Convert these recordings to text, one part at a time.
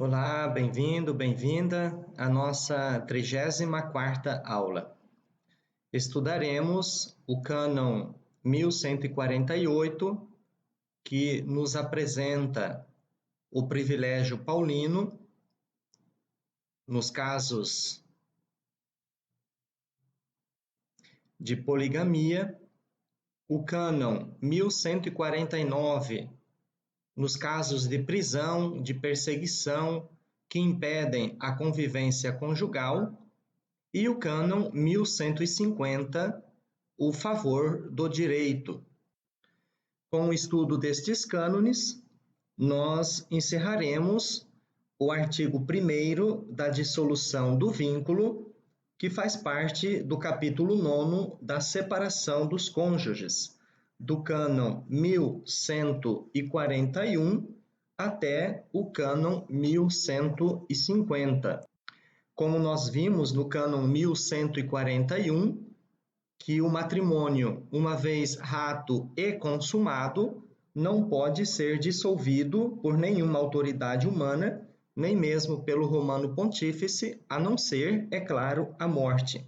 Olá, bem-vindo, bem-vinda à nossa 34ª aula. Estudaremos o cânon 1148, que nos apresenta o privilégio paulino nos casos de poligamia, o cânon 1149, nos casos de prisão, de perseguição, que impedem a convivência conjugal, e o cânon 1150, o favor do direito. Com o estudo destes cânones, nós encerraremos o artigo 1º da dissolução do vínculo, que faz parte do capítulo 9 da separação dos cônjuges, do cânon 1141 até o cânon 1150. Como nós vimos no cânon 1141, que o matrimônio, uma vez rato e consumado, não pode ser dissolvido por nenhuma autoridade humana, nem mesmo pelo Romano Pontífice, a não ser, é claro, a morte.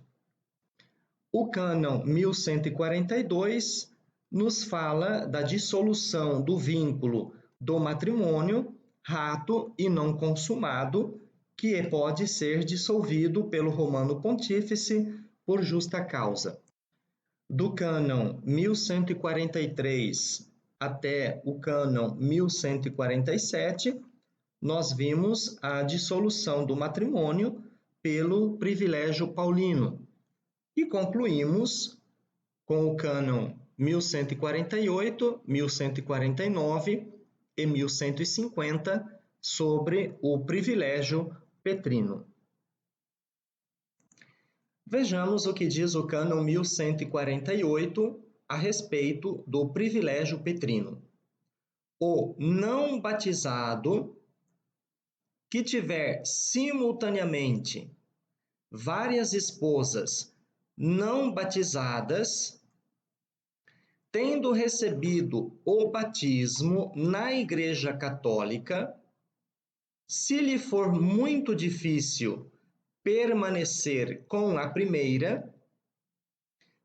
O cânon 1142 nos fala da dissolução do vínculo do matrimônio rato e não consumado, que pode ser dissolvido pelo Romano Pontífice por justa causa. Do cânon 1143 até o cânon 1147, nós vimos a dissolução do matrimônio pelo privilégio paulino. E concluímos com o cânon 1148, 1149 e 1150 sobre o privilégio petrino. Vejamos o que diz o cânon 1148 a respeito do privilégio petrino. O não batizado que tiver simultaneamente várias esposas não batizadas, tendo recebido o batismo na Igreja Católica, se lhe for muito difícil permanecer com a primeira,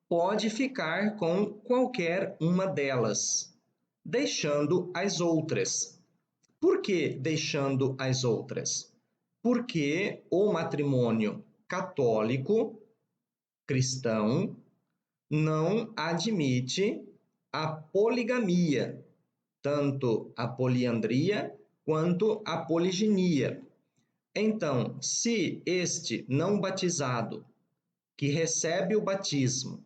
pode ficar com qualquer uma delas, deixando as outras. Por que deixando as outras? Porque o matrimônio católico, cristão, não admite a poligamia, tanto a poliandria quanto a poliginia. Então, se este não batizado, que recebe o batismo,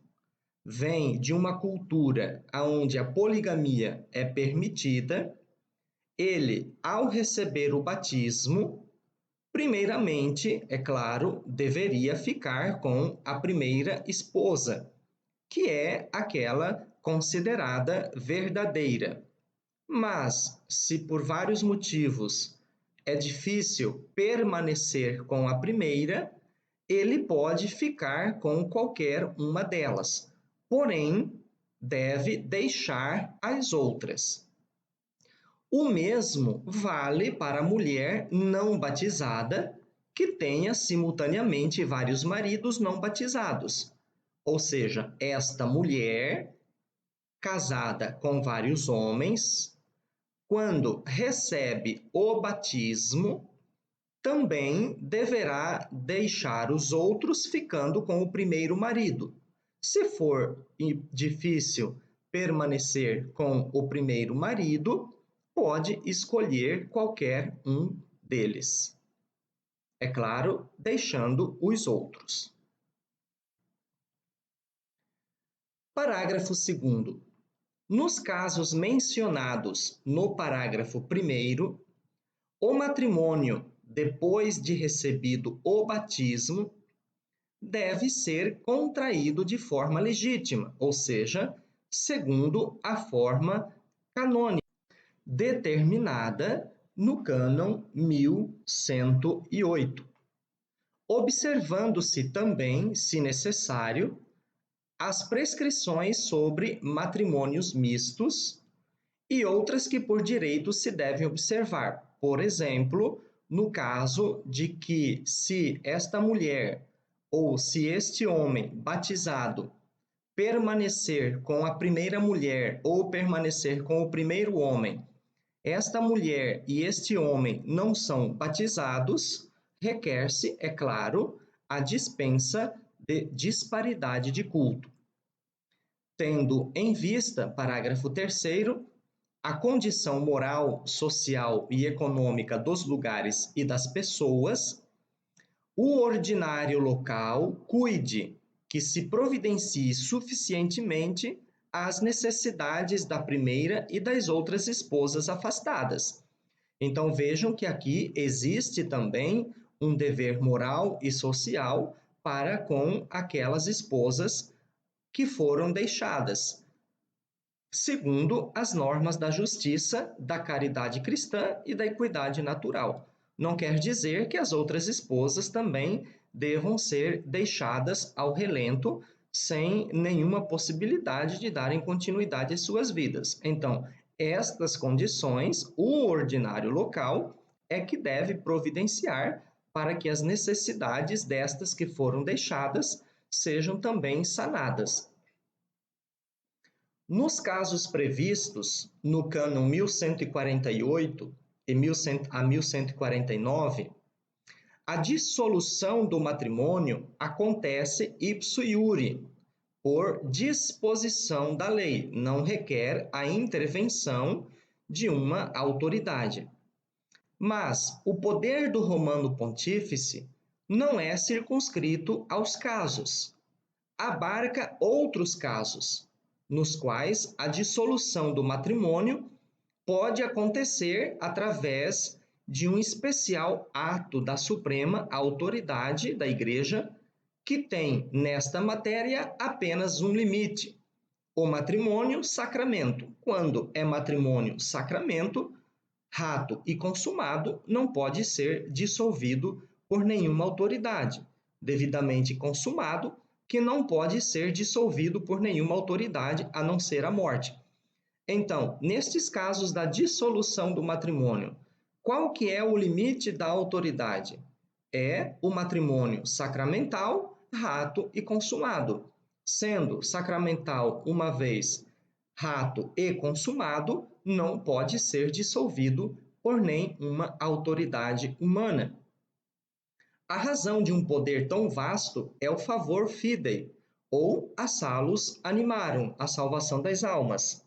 vem de uma cultura onde a poligamia é permitida, ele, ao receber o batismo, primeiramente, é claro, deveria ficar com a primeira esposa, que é aquela considerada verdadeira. Mas, se por vários motivos é difícil permanecer com a primeira, ele pode ficar com qualquer uma delas, porém, deve deixar as outras. O mesmo vale para a mulher não batizada que tenha simultaneamente vários maridos não batizados. Ou seja, esta mulher, casada com vários homens, quando recebe o batismo, também deverá deixar os outros ficando com o primeiro marido. Se for difícil permanecer com o primeiro marido, pode escolher qualquer um deles. É claro, deixando os outros. Parágrafo 2º. Nos casos mencionados no parágrafo 1º, o matrimônio, depois de recebido o batismo, deve ser contraído de forma legítima, ou seja, segundo a forma canônica, determinada no cânon 1108, observando-se também, se necessário, as prescrições sobre matrimônios mistos e outras que por direito se devem observar, por exemplo, no caso de que, se esta mulher ou se este homem batizado permanecer com a primeira mulher ou permanecer com o primeiro homem, esta mulher e este homem não são batizados, requer-se, é claro, a dispensa de disparidade de culto. Tendo em vista, parágrafo 3º, a condição moral, social e econômica dos lugares e das pessoas, o ordinário local cuide que se providencie suficientemente às necessidades da primeira e das outras esposas afastadas. Então vejam que aqui existe também um dever moral e social para com aquelas esposas que foram deixadas, segundo as normas da justiça, da caridade cristã e da equidade natural. Não quer dizer que as outras esposas também devam ser deixadas ao relento, sem nenhuma possibilidade de darem continuidade às suas vidas. Então, estas condições, o ordinário local é que deve providenciar para que as necessidades destas que foram deixadas sejam também sanadas. Nos casos previstos no cânon 1148 a 1149, a dissolução do matrimônio acontece ipso iure, por disposição da lei, não requer a intervenção de uma autoridade. Mas o poder do Romano Pontífice não é circunscrito aos casos, abarca outros casos, nos quais a dissolução do matrimônio pode acontecer através de um especial ato da Suprema Autoridade da Igreja, que tem nesta matéria apenas um limite: o matrimônio sacramento. Quando é matrimônio sacramento, rato e consumado, não pode ser dissolvido por nenhuma autoridade. Devidamente consumado, que não pode ser dissolvido por nenhuma autoridade, a não ser a morte. Então, nestes casos da dissolução do matrimônio, qual que é o limite da autoridade? É o matrimônio sacramental, rato e consumado. Sendo sacramental uma vez rato e consumado, não pode ser dissolvido por nenhuma autoridade humana. A razão de um poder tão vasto é o favor fidei, ou a salus animarum, a salvação das almas.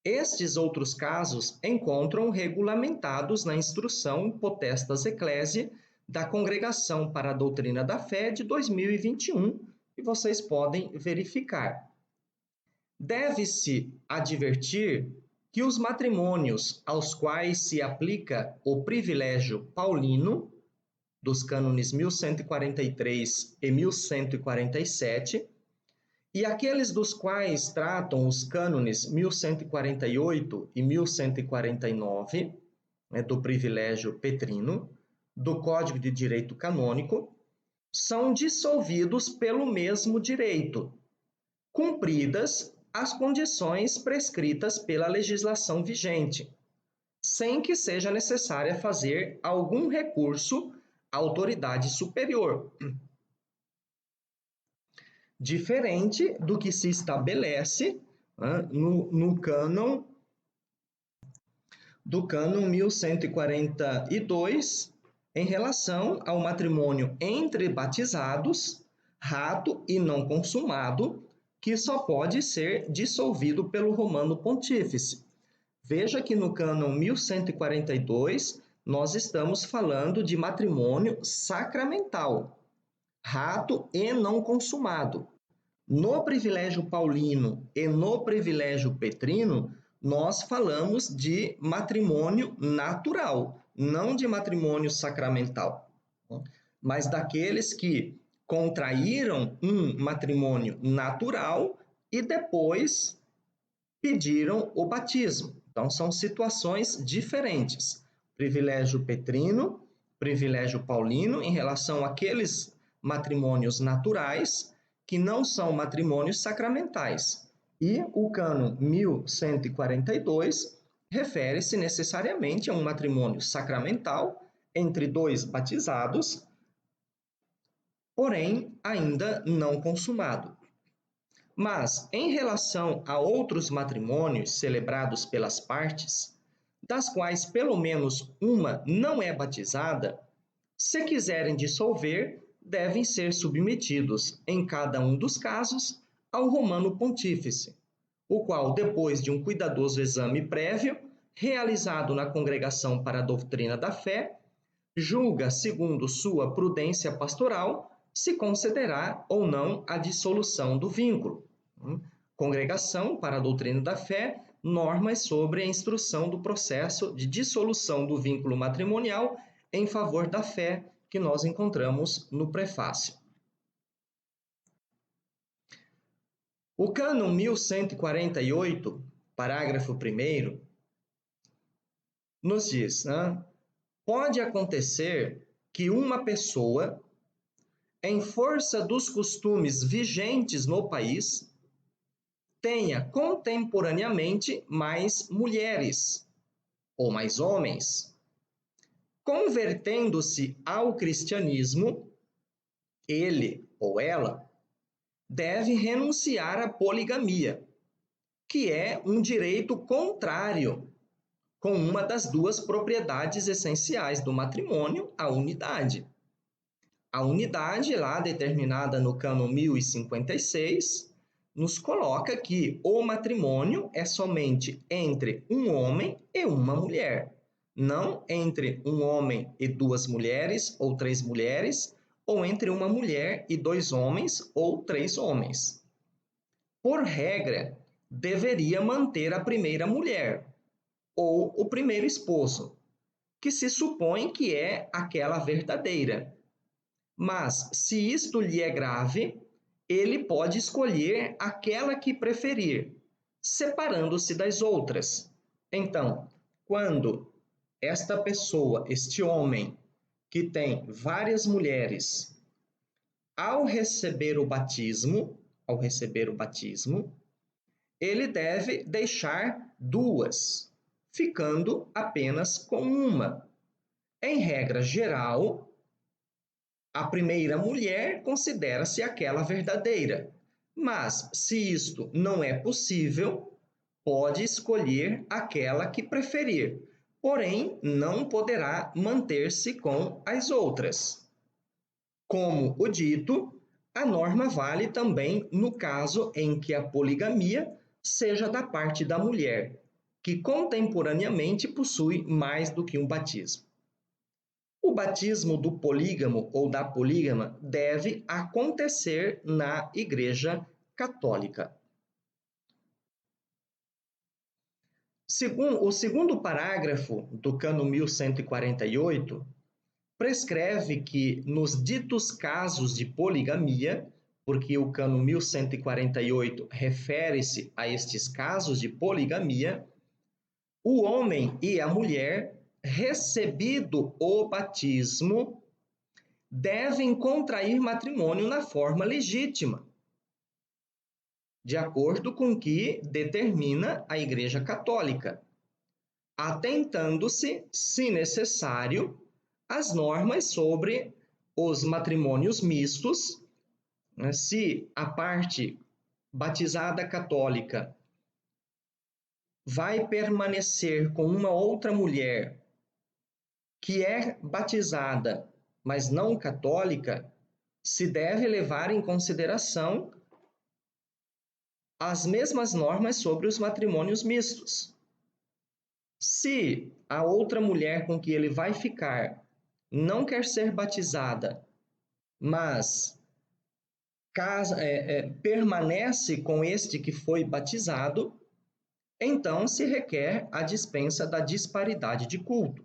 Estes outros casos encontram regulamentados na Instrução Potestas Ecclesiae da Congregação para a Doutrina da Fé de 2021, e vocês podem verificar. Deve-se advertir que os matrimônios aos quais se aplica o privilégio paulino, dos cânones 1143 e 1147, e aqueles dos quais tratam os cânones 1148 e 1149, do privilégio petrino, do Código de Direito Canônico, são dissolvidos pelo mesmo direito, cumpridas as condições prescritas pela legislação vigente, sem que seja necessário fazer algum recurso à autoridade superior, diferente do que se estabelece no cânon do cânon 1142 em relação ao matrimônio entre batizados, rato e não consumado, que só pode ser dissolvido pelo Romano Pontífice. Veja que no cânon 1142 nós estamos falando de matrimônio sacramental, rato e não consumado. No privilégio paulino e no privilégio petrino, nós falamos de matrimônio natural, não de matrimônio sacramental, mas daqueles que contraíram um matrimônio natural e depois pediram o batismo. Então, são situações diferentes. Privilégio petrino, privilégio paulino, em relação àqueles matrimônios naturais, que não são matrimônios sacramentais. E o cânon 1142 refere-se necessariamente a um matrimônio sacramental entre dois batizados, porém ainda não consumado. Mas, em relação a outros matrimônios celebrados pelas partes, das quais pelo menos uma não é batizada, se quiserem dissolver, devem ser submetidos, em cada um dos casos, ao Romano Pontífice, o qual, depois de um cuidadoso exame prévio, realizado na Congregação para a Doutrina da Fé, julga, segundo sua prudência pastoral, se concederá ou não a dissolução do vínculo. Congregação para a Doutrina da Fé, normas sobre a instrução do processo de dissolução do vínculo matrimonial em favor da fé, que nós encontramos no prefácio. O cânon 1148, parágrafo 1º, nos diz, pode acontecer que uma pessoa, em força dos costumes vigentes no país, tenha contemporaneamente mais mulheres ou mais homens. Convertendo-se ao cristianismo, ele ou ela deve renunciar à poligamia, que é um direito contrário com uma das duas propriedades essenciais do matrimônio, a unidade. A unidade, lá determinada no cânon 1056, nos coloca que o matrimônio é somente entre um homem e uma mulher, não entre um homem e duas mulheres ou três mulheres, ou entre uma mulher e dois homens ou três homens. Por regra, deveria manter a primeira mulher ou o primeiro esposo, que se supõe que é aquela verdadeira. Mas, se isto lhe é grave, ele pode escolher aquela que preferir, separando-se das outras. Então, quando esta pessoa, este homem, que tem várias mulheres, ao receber o batismo, ele deve deixar duas, ficando apenas com uma. Em regra geral, a primeira mulher considera-se aquela verdadeira, mas se isto não é possível, pode escolher aquela que preferir, porém não poderá manter-se com as outras. Como o dito, a norma vale também no caso em que a poligamia seja da parte da mulher, que contemporaneamente possui mais do que um batismo. O batismo do polígamo ou da polígama deve acontecer na Igreja Católica. O segundo parágrafo do cânon 1148 prescreve que, nos ditos casos de poligamia, porque o cânon 1148 refere-se a estes casos de poligamia, o homem e a mulher, recebido o batismo, devem contrair matrimônio na forma legítima, de acordo com o que determina a Igreja Católica, atentando-se, se necessário, às normas sobre os matrimônios mistos, se a parte batizada católica vai permanecer com uma outra mulher que é batizada, mas não católica, se deve levar em consideração as mesmas normas sobre os matrimônios mistos. Se a outra mulher com que ele vai ficar não quer ser batizada, mas permanece com este que foi batizado, então se requer a dispensa da disparidade de culto.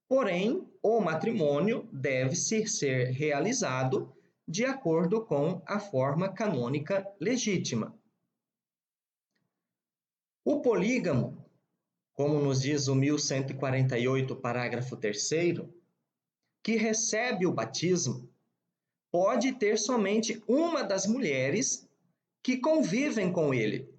Porém, o matrimônio deve ser realizado de acordo com a forma canônica legítima. O polígamo, como nos diz o 1148, parágrafo 3º, que recebe o batismo, pode ter somente uma das mulheres que convivem com ele,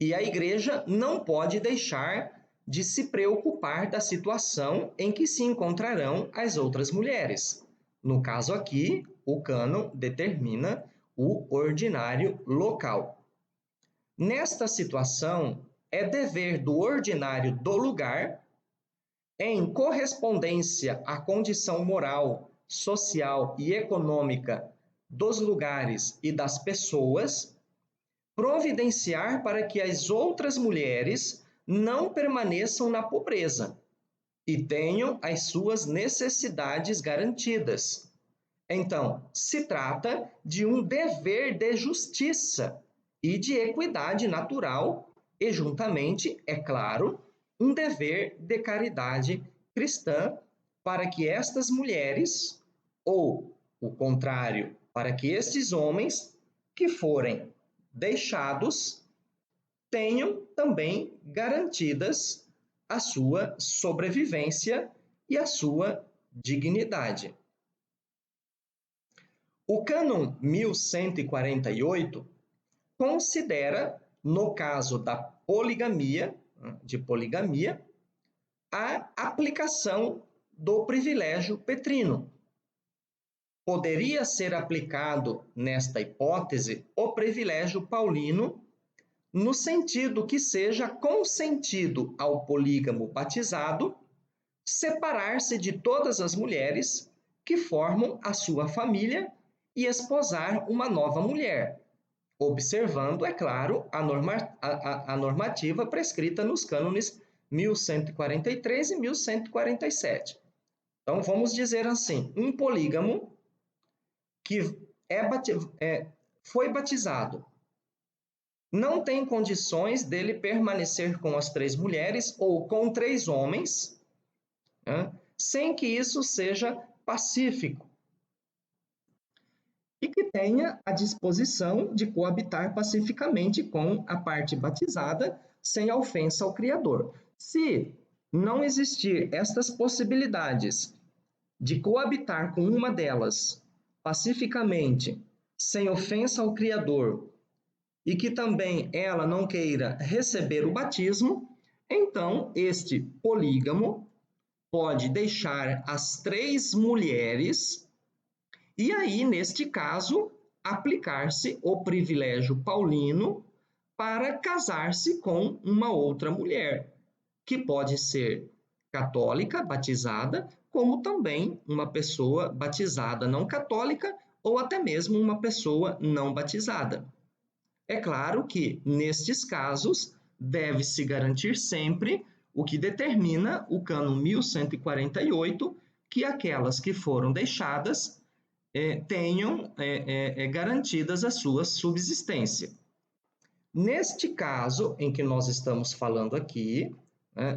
e a igreja não pode deixar de se preocupar da situação em que se encontrarão as outras mulheres. No caso aqui, o cânon determina o ordinário local. Nesta situação, é dever do ordinário do lugar, em correspondência à condição moral, social e econômica dos lugares e das pessoas, providenciar para que as outras mulheres não permaneçam na pobreza e tenham as suas necessidades garantidas. Então, se trata de um dever de justiça e de equidade natural e, juntamente, é claro, um dever de caridade cristã para que estas mulheres, ou o contrário, para que estes homens que forem deixados tenham também garantidas a sua sobrevivência e a sua dignidade. O cânon 1148 considera, no caso da poligamia, a aplicação do privilégio petrino. Poderia ser aplicado, nesta hipótese, o privilégio paulino, no sentido que seja consentido ao polígamo batizado separar-se de todas as mulheres que formam a sua família e esposar uma nova mulher, observando, é claro, a normativa prescrita nos cânones 1143 e 1147. Então, vamos dizer assim, um polígamo que foi batizado, não tem condições dele permanecer com as 3 mulheres ou com 3 homens, né, sem que isso seja pacífico, e que tenha a disposição de coabitar pacificamente com a parte batizada, sem ofensa ao Criador. Se não existir estas possibilidades de coabitar com uma delas pacificamente, sem ofensa ao Criador, e que também ela não queira receber o batismo, então este polígamo pode deixar as 3 mulheres e aí, neste caso, aplicar-se o privilégio paulino para casar-se com uma outra mulher, que pode ser católica, batizada, como também uma pessoa batizada não católica ou até mesmo uma pessoa não batizada. É claro que, nestes casos, deve-se garantir sempre o que determina o cânon 1148, que aquelas que foram deixadas tenham garantidas a sua subsistência. Neste caso em que nós estamos falando aqui,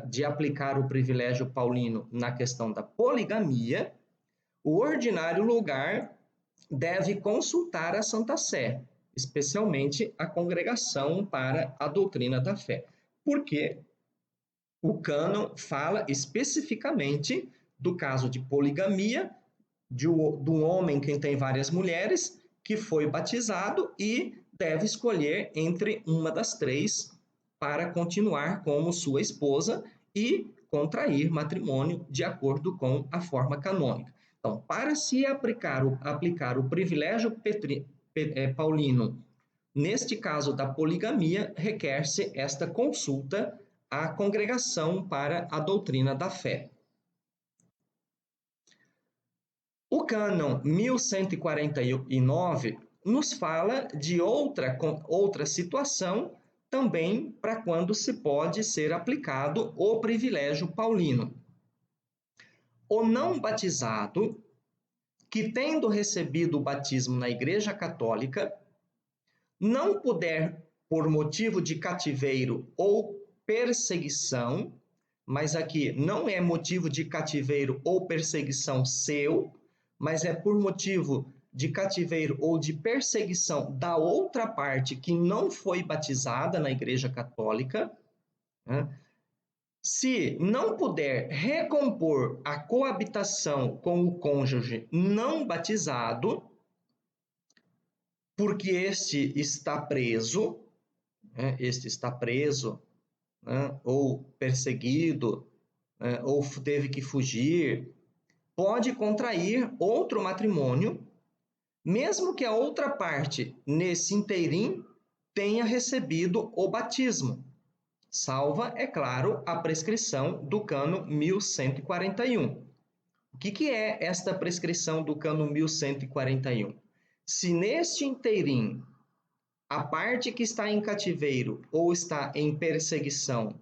de aplicar o privilégio paulino na questão da poligamia, o ordinário lugar deve consultar a Santa Sé, especialmente a Congregação para a Doutrina da Fé, porque o cânon fala especificamente do caso de poligamia, do homem que tem várias mulheres, que foi batizado e deve escolher entre uma das 3 para continuar como sua esposa e contrair matrimônio de acordo com a forma canônica. Então, para se aplicar o privilégio paulino, neste caso da poligamia, requer-se esta consulta à Congregação para a Doutrina da Fé. O cânon 1149 nos fala de outra situação também para quando se pode ser aplicado o privilégio paulino. O não batizado, que tendo recebido o batismo na Igreja Católica, não puder, por motivo de cativeiro ou perseguição, mas aqui não é motivo de cativeiro ou perseguição seu, mas é por motivo de cativeiro ou de perseguição da outra parte que não foi batizada na Igreja Católica, né? Se não puder recompor a coabitação com o cônjuge não batizado, porque este está preso, né, ou perseguido, ou teve que fugir, pode contrair outro matrimônio, mesmo que a outra parte, nesse inteirinho, tenha recebido o batismo. Salva, é claro, a prescrição do cano 1141. O que é esta prescrição do cano 1141? Se neste inteirinho a parte que está em cativeiro ou está em perseguição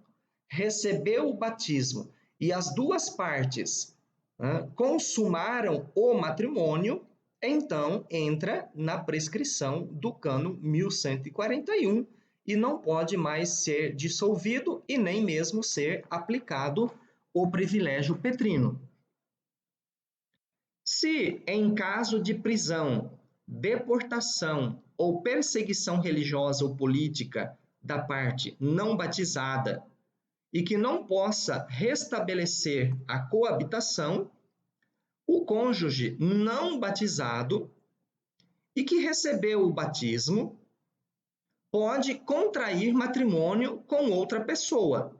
recebeu o batismo e as duas partes consumaram o matrimônio, então entra na prescrição do cano 1141 e não pode mais ser dissolvido e nem mesmo ser aplicado o privilégio petrino. Se, em caso de prisão, deportação ou perseguição religiosa ou política da parte não batizada e que não possa restabelecer a coabitação, o cônjuge não batizado e que recebeu o batismo pode contrair matrimônio com outra pessoa,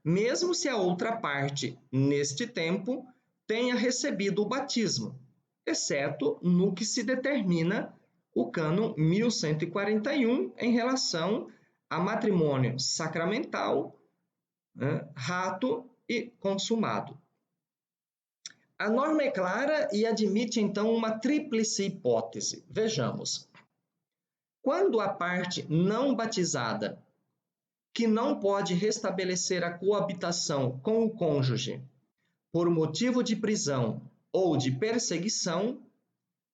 mesmo se a outra parte, neste tempo, tenha recebido o batismo, exceto no que se determina o cânon 1141 em relação a matrimônio sacramental, rato e consumado. A norma é clara e admite, então, uma tríplice hipótese. Vejamos. Quando a parte não batizada, que não pode restabelecer a coabitação com o cônjuge por motivo de prisão ou de perseguição,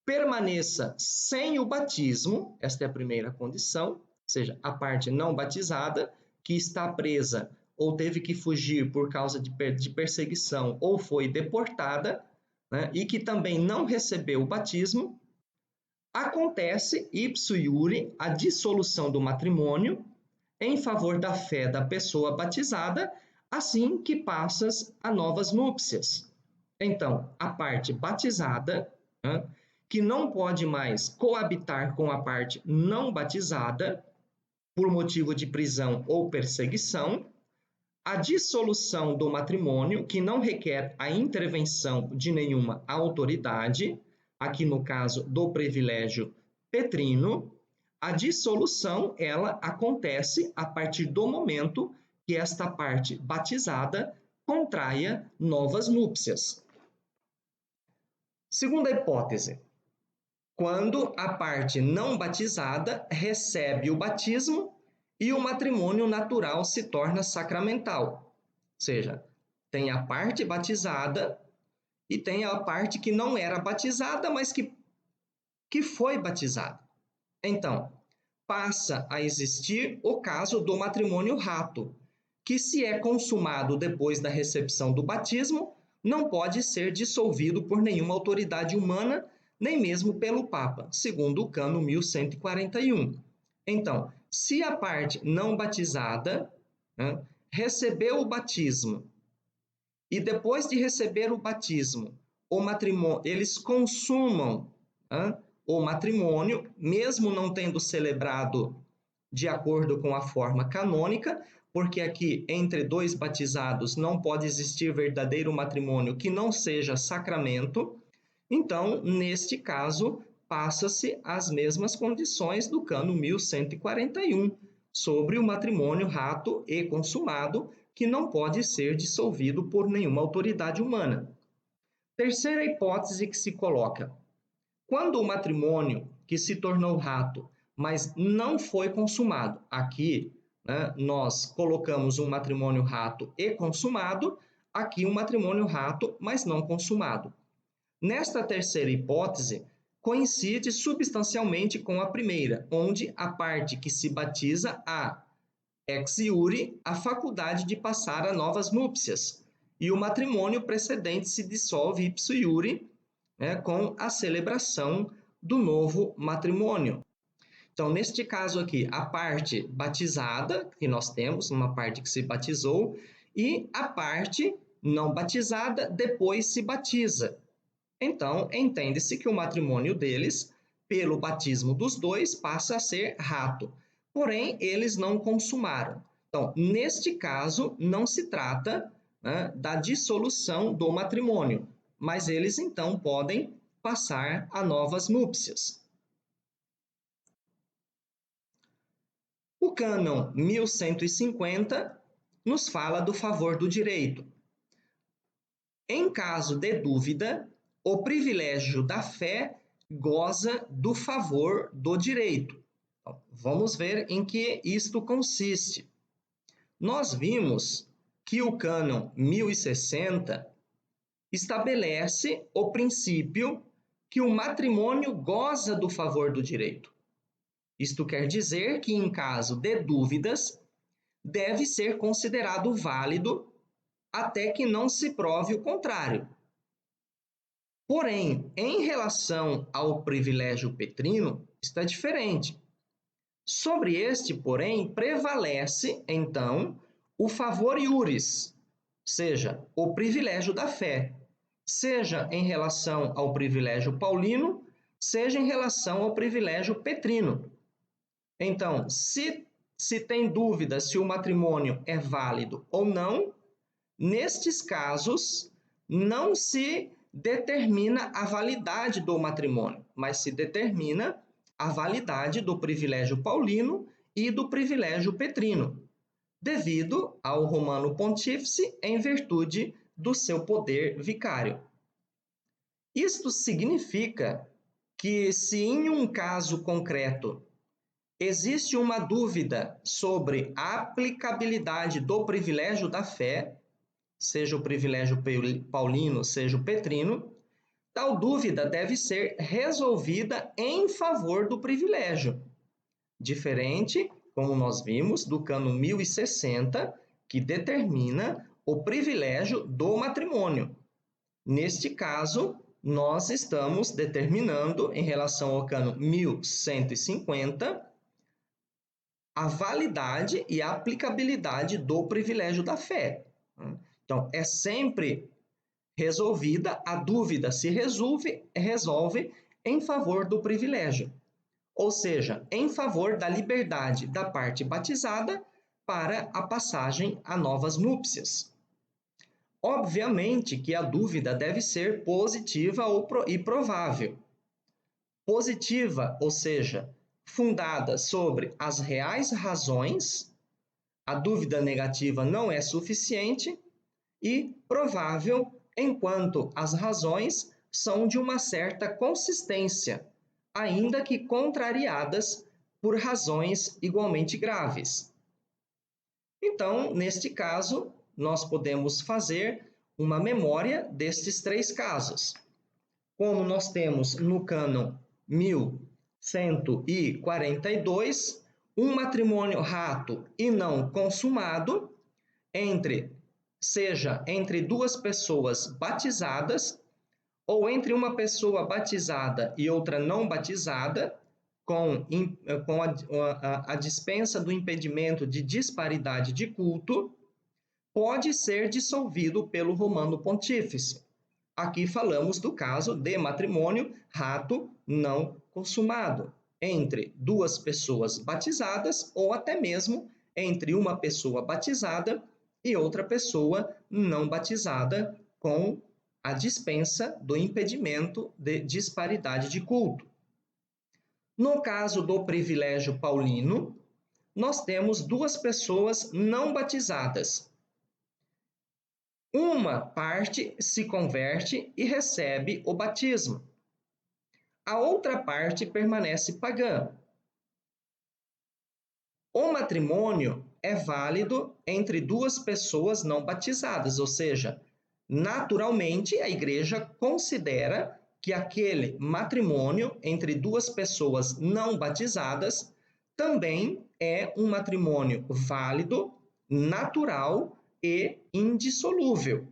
permaneça sem o batismo, esta é a primeira condição, ou seja, a parte não batizada, que está presa ou teve que fugir por causa de perseguição ou foi deportada, né, e que também não recebeu o batismo, acontece ipso iure a dissolução do matrimônio em favor da fé da pessoa batizada, assim que passas a novas núpcias. Então, a parte batizada, que não pode mais coabitar com a parte não batizada, por motivo de prisão ou perseguição, a dissolução do matrimônio, que não requer a intervenção de nenhuma autoridade, aqui no caso do privilégio petrino, a dissolução ela acontece a partir do momento que esta parte batizada contraia novas núpcias. Segunda hipótese, quando a parte não batizada recebe o batismo e o matrimônio natural se torna sacramental. Ou seja, tem a parte batizada e tem a parte que não era batizada, mas que foi batizada. Então, passa a existir o caso do matrimônio rato, que se é consumado depois da recepção do batismo, não pode ser dissolvido por nenhuma autoridade humana, nem mesmo pelo Papa, segundo o cano 1141. Então, se a parte não batizada recebeu o batismo e depois de receber o batismo, o matrimônio, eles consumam o matrimônio, mesmo não tendo celebrado de acordo com a forma canônica, porque aqui entre dois batizados não pode existir verdadeiro matrimônio que não seja sacramento. Então, neste caso, passa-se as mesmas condições do cano 1141 sobre o matrimônio rato e consumado, que não pode ser dissolvido por nenhuma autoridade humana. Terceira hipótese que se coloca: quando o matrimônio que se tornou rato, mas não foi consumado, aqui nós colocamos um matrimônio rato e consumado, aqui um matrimônio rato, mas não consumado. Nesta terceira hipótese, coincide substancialmente com a primeira, onde a parte que se batiza há ex iure a faculdade de passar a novas núpcias, e o matrimônio precedente se dissolve ipso iure, com a celebração do novo matrimônio. Então, neste caso aqui, a parte batizada, que nós temos, uma parte que se batizou, e a parte não batizada depois se batiza. Então, entende-se que o matrimônio deles, pelo batismo dos dois, passa a ser rato. Porém, eles não consumaram. Então, neste caso, não se trata, né, da dissolução do matrimônio, mas eles então podem passar a novas núpcias. O cânon 1150 nos fala do favor do direito. Em caso de dúvida, o privilégio da fé goza do favor do direito. Então, vamos ver em que isto consiste. Nós vimos que o cânon 1060 estabelece o princípio que o matrimônio goza do favor do direito. Isto quer dizer que, em caso de dúvidas, deve ser considerado válido até que não se prove o contrário. Porém, em relação ao privilégio petrino, está diferente. Sobre este, porém, prevalece, então, o favor iuris, seja, o privilégio da fé, seja em relação ao privilégio paulino, seja em relação ao privilégio petrino. Então, se tem dúvida se o matrimônio é válido ou não, nestes casos, não se determina a validade do matrimônio, mas se determina a validade do privilégio paulino e do privilégio petrino, devido ao Romano Pontífice em virtude do seu poder vicário. Isto significa que, se em um caso concreto existe uma dúvida sobre a aplicabilidade do privilégio da fé, seja o privilégio paulino, seja o petrino, tal dúvida deve ser resolvida em favor do privilégio. Diferente, como nós vimos, do cânon 1060, que determina o privilégio do matrimônio. Neste caso, nós estamos determinando, em relação ao cânon 1150, a validade e a aplicabilidade do privilégio da fé. Então, é sempre resolvida, a dúvida se resolve em favor do privilégio, ou seja, em favor da liberdade da parte batizada para a passagem a novas núpcias. Obviamente que a dúvida deve ser positiva e provável. Positiva, ou seja, fundada sobre as reais razões, a dúvida negativa não é suficiente, e provável, enquanto as razões são de uma certa consistência, ainda que contrariadas por razões igualmente graves. Então, neste caso, nós podemos fazer uma memória destes três casos. Como nós temos no cânon 1142, um matrimônio rato e não consumado, seja entre duas pessoas batizadas, ou entre uma pessoa batizada e outra não batizada, com a dispensa do impedimento de disparidade de culto, pode ser dissolvido pelo Romano Pontífice. Aqui falamos do caso de matrimônio rato não consumado, entre duas pessoas batizadas ou até mesmo entre uma pessoa batizada e outra pessoa não batizada, com a dispensa do impedimento de disparidade de culto. No caso do privilégio paulino, nós temos duas pessoas não batizadas. Uma parte se converte e recebe o batismo. A outra parte permanece pagã. O matrimônio é válido entre duas pessoas não batizadas, ou seja, naturalmente a igreja considera que aquele matrimônio entre duas pessoas não batizadas também é um matrimônio válido, natural e indissolúvel.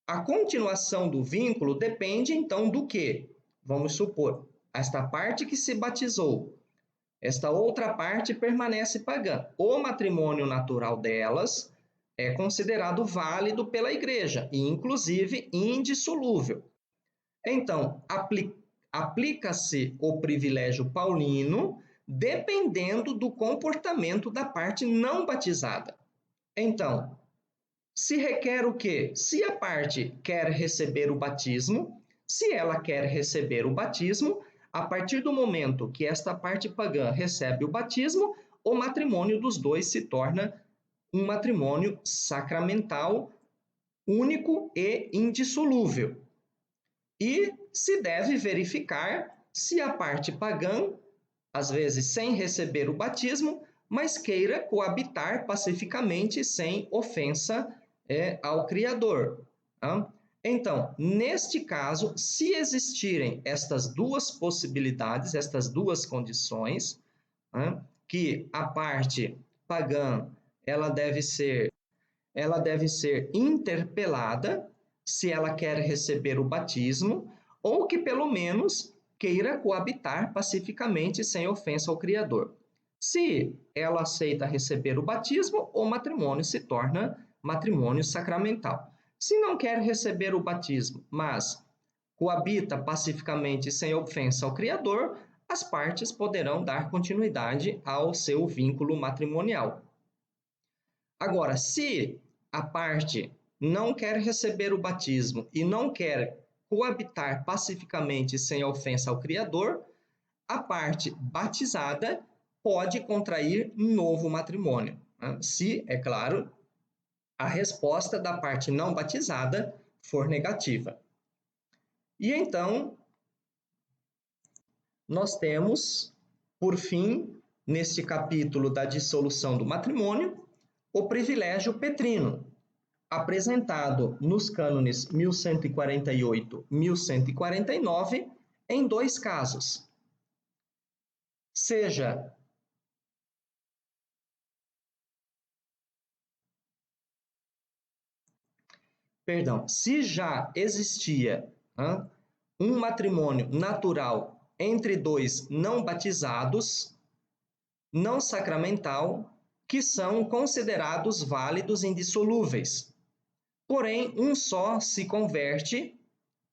A continuação do vínculo depende então do quê? Vamos supor, esta parte que se batizou, esta outra parte permanece pagã. O matrimônio natural delas é considerado válido pela igreja e, inclusive, indissolúvel. Então, aplica-se o privilégio paulino dependendo do comportamento da parte não batizada. Então, se requer o quê? Se a parte quer receber o batismo, se ela quer receber o batismo, a partir do momento que esta parte pagã recebe o batismo, o matrimônio dos dois se torna um matrimônio sacramental, único e indissolúvel. E se deve verificar se a parte pagã, às vezes sem receber o batismo, mas queira coabitar pacificamente sem ofensa ao Criador. Tá? Então, neste caso, se existirem estas duas possibilidades, estas duas condições, que a parte pagã ela deve ser interpelada se ela quer receber o batismo, ou que pelo menos queira coabitar pacificamente sem ofensa ao Criador. Se ela aceita receber o batismo, o matrimônio se torna matrimônio sacramental. Se não quer receber o batismo, mas coabita pacificamente sem ofensa ao Criador, as partes poderão dar continuidade ao seu vínculo matrimonial. Agora, se a parte não quer receber o batismo e não quer coabitar pacificamente sem ofensa ao Criador, a parte batizada pode contrair novo matrimônio, se, é claro, a resposta da parte não batizada for negativa. E então, nós temos, por fim, neste capítulo da dissolução do matrimônio, o privilégio petrino, apresentado nos cânones 1148 e 1149 em dois casos. Seja se já existia um matrimônio natural entre dois não batizados, não sacramental, que são considerados válidos e indissolúveis. Porém, um só se converte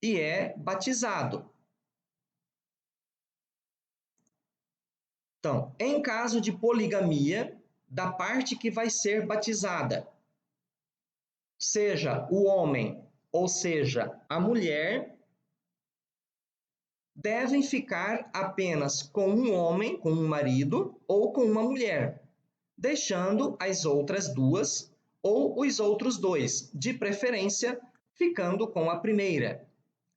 e é batizado. Então, em caso de poligamia, da parte que vai ser batizada, seja o homem ou seja a mulher, devem ficar apenas com um homem, com um marido, ou com uma mulher, deixando as outras duas ou os outros dois, de preferência, ficando com a primeira.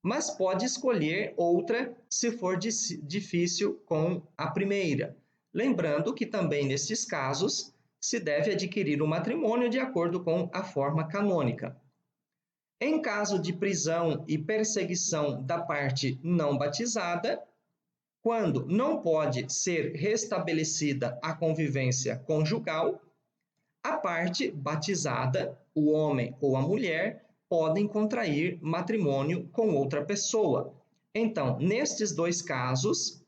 Mas pode escolher outra se for difícil com a primeira. Lembrando que também nesses casos se deve adquirir o matrimônio de acordo com a forma canônica. Em caso de prisão e perseguição da parte não batizada, quando não pode ser restabelecida a convivência conjugal, a parte batizada, o homem ou a mulher, podem contrair matrimônio com outra pessoa. Então, nestes dois casos,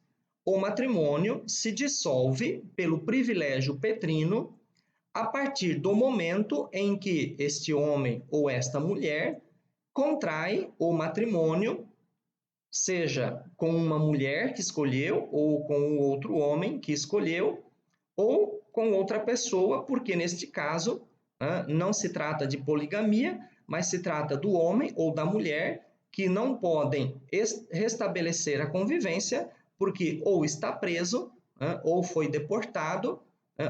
o matrimônio se dissolve pelo privilégio petrino a partir do momento em que este homem ou esta mulher contrai o matrimônio, seja com uma mulher que escolheu, ou com outro homem que escolheu, ou com outra pessoa, porque neste caso não se trata de poligamia, mas se trata do homem ou da mulher que não podem restabelecer a convivência porque ou está preso, ou foi deportado,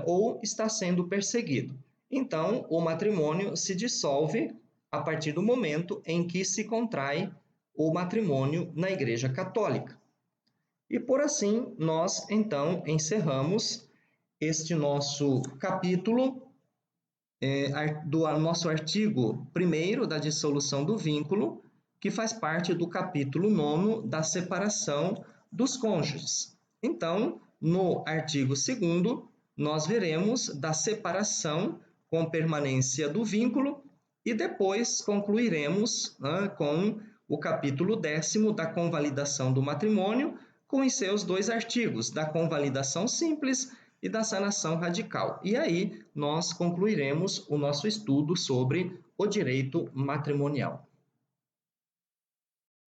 ou está sendo perseguido. Então, o matrimônio se dissolve a partir do momento em que se contrai o matrimônio na Igreja Católica. E por assim, nós então encerramos este nosso capítulo do nosso artigo 1º da dissolução do vínculo, que faz parte do capítulo 9 da separação dos cônjuges. Então, no artigo 2º, nós veremos da separação com permanência do vínculo e depois concluiremos com o capítulo 10º da convalidação do matrimônio, com os seus dois artigos, da convalidação simples e da sanação radical. E aí nós concluiremos o nosso estudo sobre o direito matrimonial.